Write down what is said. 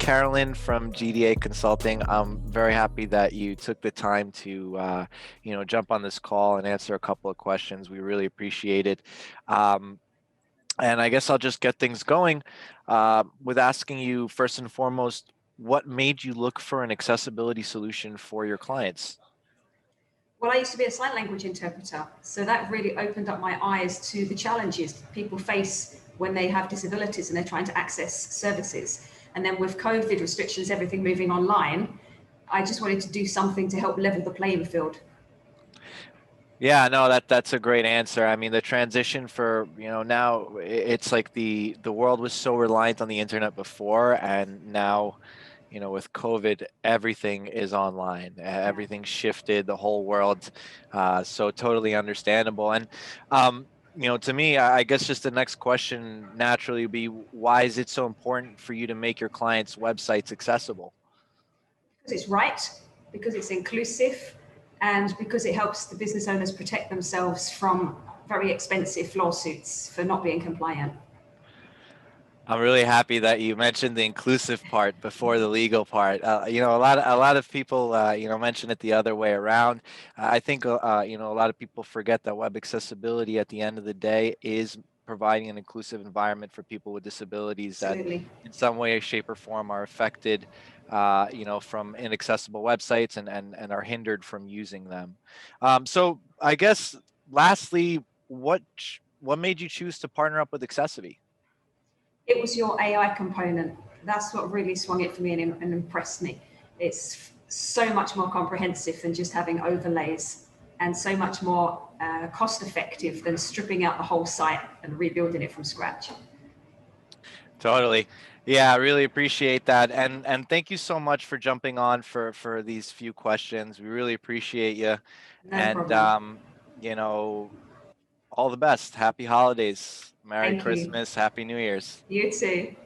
Carolyn from GDA Consulting. I'm very happy that you took the time to, jump on this call and answer a couple of questions. We really appreciate it. And I guess I'll just get things going with asking you first and foremost, what made you look for an accessibility solution for your clients? Well, I used to be a sign language interpreter, so that really opened up my eyes to the challenges people face when they have disabilities and they're trying to access services. And then with COVID restrictions, everything moving online, I just wanted to do something to help level the playing field. Yeah, no, that's a great answer. I mean, the transition for, now it's like the world was so reliant on the internet before, and now, with COVID, everything is online. Yeah. Everything shifted, the whole world. So totally understandable. And, to me, I guess just the next question naturally would be, why is it so important for you to make your clients' websites accessible? Because it's right, because it's inclusive, and because it helps the business owners protect themselves from very expensive lawsuits for not being compliant. I'm really happy that you mentioned the inclusive part before the legal part. A lot of people, mention it the other way around. I think, a lot of people forget that web accessibility at the end of the day is providing an inclusive environment for people with disabilities that Absolutely. in some way, shape, or form are affected, from inaccessible websites and are hindered from using them. So I guess lastly, what made you choose to partner up with accessiBe? It was your AI component. That's what really swung it for me and impressed me. It's so much more comprehensive than just having overlays, and so much more cost effective than stripping out the whole site and rebuilding it from scratch. Totally. Yeah, I really appreciate that. And thank you so much for jumping on for these few questions. We really appreciate you. No And problem. you know, all the best. Happy holidays. Merry Thank you. Christmas. Happy New Year's. You too.